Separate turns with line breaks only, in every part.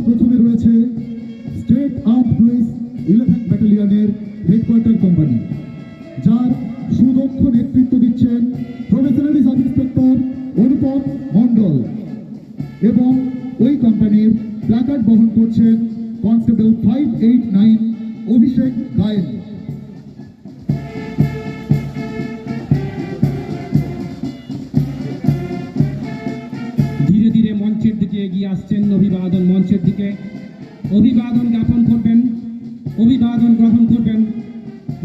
প্রথমে রয়েছে state armed police 11th ব্যাটালিয়নের হেডকোয়ার্টার কোম্পানি, যার সুদক্ষ নেতৃত্ব দিচ্ছেন probationary sub inspector Anupam Mondal, এবং ওই কোম্পানির প্ল্যাকার্ড বহন করছেন কনস্টেবল 589 অভিষেক গায়েন।
ধীরে ধীরে মঞ্চের দিকে এগিয়ে আসছেন, অভিবাদন মঞ্চের দিকে অভিবাদন জ্ঞাপন করবেন, অভিবাদন গ্রহণ করবেন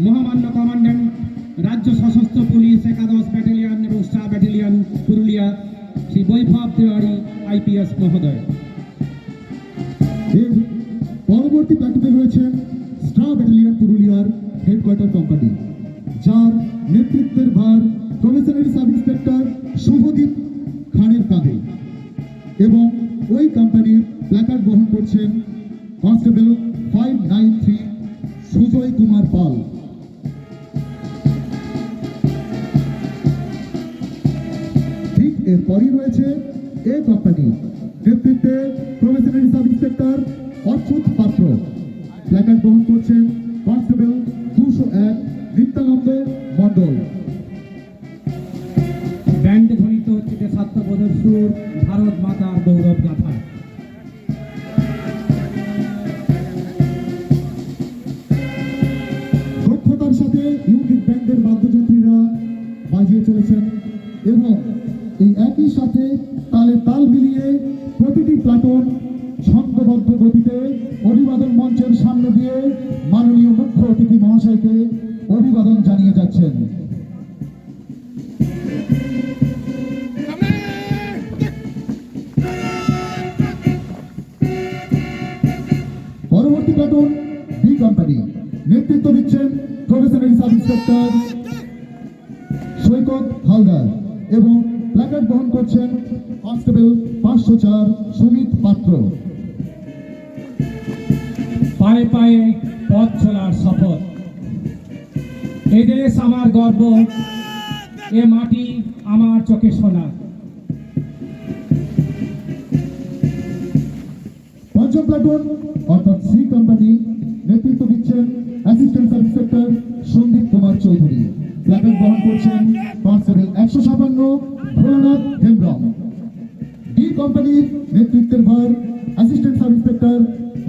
মহামান্য কমান্ড্যান্ট রাজ্য সশস্ত্র পুলিশ 11 ব্যাটালিয়ন এবং স্টার ব্যাটালিয়ন পুরুলিয়া শ্রী বৈভব তিওয়ারি আইপিএস মহোদয়।
এর পরবর্তী প্ল্যাটুনে রয়েছেন স্টার ব্যাটালিয়ন পুরুলিয়ার হেডকোয়ার্টার কোম্পানি, যার নেতৃত্বের ভার প্রফেশনারি সাব ইন্সপেক্টর শুভদীপ খানের কাঁধে, এবং ওই কোম্পানির প্ল্যাকার্ড বহন করছেন কনস্টেবল 593 সুজয় কুমার পাল। ঠিক এরপরই রয়েছে এ কোম্পানি, নেতৃত্বে প্রফেশনারি সাব ইন্সপেক্টর অচ্যুত পাত্র, প্ল্যাকার্ড বহন করছেন কনস্টেবল 201 নিত্যানন্দ মণ্ডল।
ব্যান্ডে ধ্বনিত হচ্ছে দেশাত্মবোধের সুর, ভারত মাতার গৌরব গাথা।
দক্ষতার সাথে ইউনিট ব্যান্ডের বাদ্যযন্ত্রীরা বাজিয়ে চলেছেন, এবং এই একই সাথে তালে তাল মিলিয়ে প্রতিটি প্লাটুন ছন্দবদ্ধ গতিতে অভিবাদন মঞ্চের সামনে দিয়ে মাননীয় মুখ্য অতিথি মহাশয়কে অভিবাদন জানিয়ে যাচ্ছেন। পরবর্তী প্লাটুন বি কোম্পানি, নেতৃত্ব দিচ্ছেন প্রফেশনারি সাব ইন্সপেক্টর সৈকত হালদার, এবং প্ল্যাকার্ড বহন করছেন কনস্টেবল 504 সুমিত পাত্র।
পায়ে পায়ে পথ চলার শপথ, এ দেশ আমার গর্ব, এ মাটি আমার চোখে সোনা।
পঞ্চম প্লাটুন অর্থাৎ সি কোম্পানি, নেতৃত্ব দিচ্ছেন assistant sub inspector Sandip Kumar Chowdhury, placard বহন করছেন কনস্টেবল 156 ভোলানাথ হেমব্রম। ডি কোম্পানির নেতৃত্বের ভার assistant sub inspector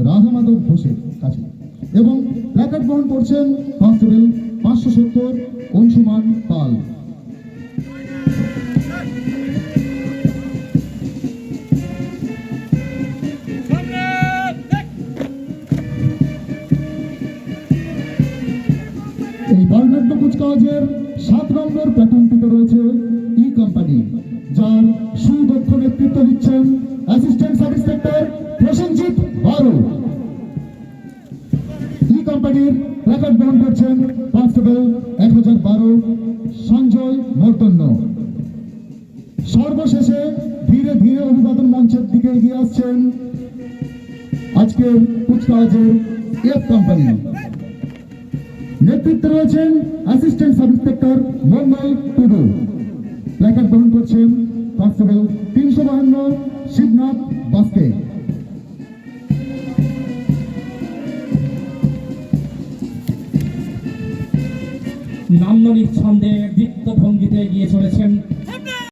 Radha Madhab ঘোষের কাছে, এবং প্ল্যাকার্ড বহন করছেন কনস্টেবল 570 অংশুমান পাল। এই বর্ণাঢ্য কুচকাওয়াজের 7 নম্বর প্ল্যাটুনটিতে রয়েছে ই কোম্পানি, যার সুদক্ষ নেতৃত্ব দিচ্ছেন assistant sub inspector Prosenjit Bahru. ই কোম্পানির প্ল্যাকার্ড বহন করছেন কনস্টেবল 1012 সঞ্জয় মর্দন্য। সর্বশেষে ধীরে ধীরে অভিবাদন মঞ্চের দিকে এগিয়ে আসছেন আজকের কুচকাওয়াজের এফ কোম্পানি, নেতৃত্বে রয়েছেন অ্যাসিস্ট্যান্ট সাব ইন্সপেক্টর মঙ্গল টুডু, প্ল্যাকার্ড বহন করছেন কনস্টেবল 352 শিবনাথ বাস্কে।
নান্দনিক ছন্দে দীপ্ত ভঙ্গিতে এগিয়ে চলেছেন